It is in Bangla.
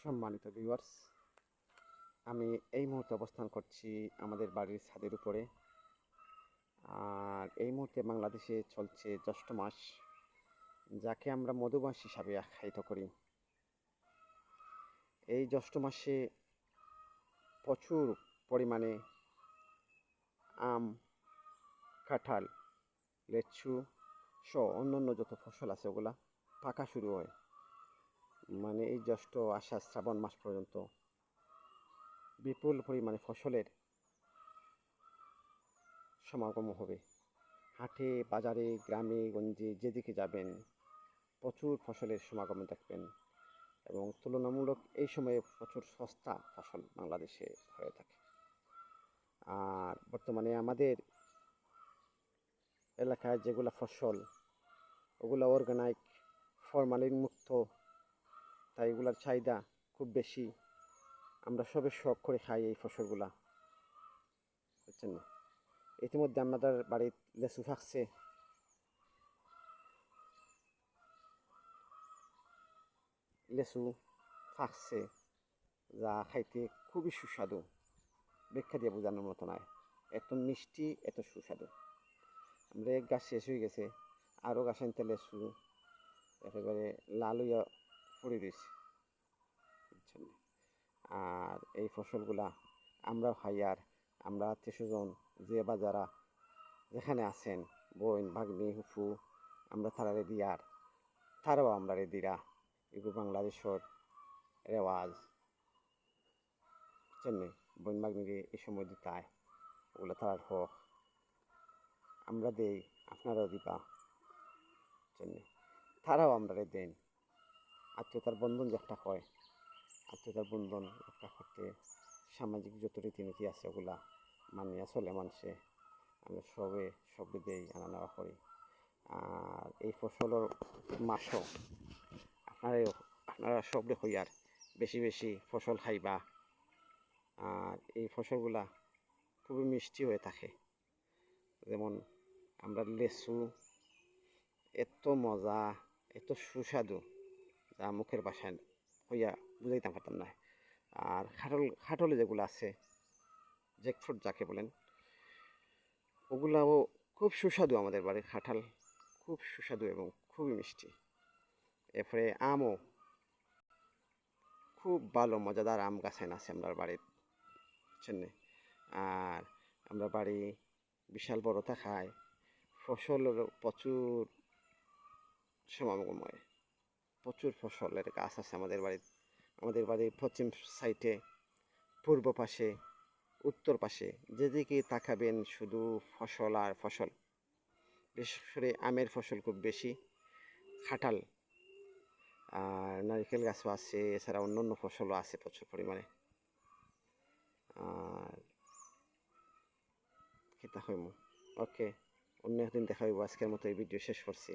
সম্মানিত ভিউয়ার্স, আমি এই মুহূর্তে অবস্থান করছি আমাদের বাড়ির ছাদের উপরে। আর এই মুহূর্তে বাংলাদেশে চলছে জ্যৈষ্ঠ মাস, যাকে আমরা মধু মাস হিসাবে আখ্যায়িত করি। এই জ্যৈষ্ঠ মাসে প্রচুর পরিমাণে আম, কাঁঠাল, লেচু সহ অন্যান্য যত ফসল আছে ওগুলা পাকা শুরু হয়। মানে এই জ্যৈষ্ঠ, আষাঢ়, শ্রাবণ মাস পর্যন্ত বিপুল পরিমাণে ফসলের সমাগম হবে। হাটে, বাজারে, গ্রামে গঞ্জে যেদিকে যাবেন প্রচুর ফসলের সমাগম দেখবেন, এবং তুলনামূলক এই সময়ে প্রচুর সস্তা ফসল বাংলাদেশে হয়ে থাকে। আর বর্তমানে আমাদের এলাকায় যেগুলো ফসল, ওগুলো অর্গানিক, ফরমালিন মুক্ত, তাই এগুলার চাহিদা খুব বেশি। আমরা সবে শখ করে খাই এই ফসলগুলা, বুঝছেন না? ইতিমধ্যে আমাদের বাড়ির লেচু ফাঁকছে, লেচু ফাঁকছে, যা খাইতে খুবই সুস্বাদু, ব্যাখ্যা দিয়ে বোঝানোর মতো নয়। এত মিষ্টি, এত সুস্বাদু। আমরা এক গাছ শেষ হয়ে গেছে, আরও গাছ আনতে লেচু একেবারে লাল হইয়া পড়ে রয়েছে, বুঝছেন। আর এই ফসলগুলা আমরাও খাই। আর আমরা আত্মীয় স্বজন যে বা যারা যেখানে আছেন, বোন, ভাগ্নি, হুফু, আমরা তারারে দিয়ার, তারাও আমরা রে দিরা। এগুলো বাংলাদেশের রেওয়াজ, বুঝছেন। বোন ভাগ্নিরে এই সময় দিতায়, ওগুলো তারার হক, আমরা দেই, আপনারাও দিবা, বুঝছেন। তারাও আমরা দেন। আত্মীয়তার বন্ধন যে একটা হয়, আত্মীয়তার বন্ধন রক্ষা করতে সামাজিক যত রীতিনীতি আছে ওগুলা মানিয়া চলে মানুষে। আমরা সবে দেই, আনা নেওয়া করি। আর এই ফসলের মাসও আপনারা সবে হইয়ার বেশি বেশি ফসল খাইবা। আর এই ফসলগুলা খুবই মিষ্টি হয়ে থাকে। যেমন আমরা লেচু, এত মজা, এত সুস্বাদু, যা মুখের বাসায় হইয়া বুঝাইতে পারতাম না। আর খাটলে যেগুলো আছে, জ্যাকফ্রুট যাকে বলেন, ওগুলাও খুব সুস্বাদু। আমাদের বাড়ির কাঁঠাল খুব সুস্বাদু এবং খুবই মিষ্টি। এরপরে আমও খুব ভালো মজাদার আম গাছ আছে আমরা বাড়ির, বুঝছেন। আর আমরা বাড়ি বিশাল বড় থাকায় ফসলেরও প্রচুর সমাগম হয়। প্রচুর ফসলের গাছ আছে আমাদের বাড়ির পশ্চিম সাইডে, পূর্ব পাশে, উত্তর পাশে, যেদিকে তাকাবেন শুধু ফসল আর ফসল। বিশেষ করে আমের ফসল খুব বেশি, কাঁঠাল আর নারকেল গাছও আছে, এছাড়া অন্য ফসলও আছে প্রচুর পরিমাণে। আর খেতা হইমু, ওকে, অন্য একদিন দেখা হইব। আজকের মতো এই ভিডিও শেষ করছি।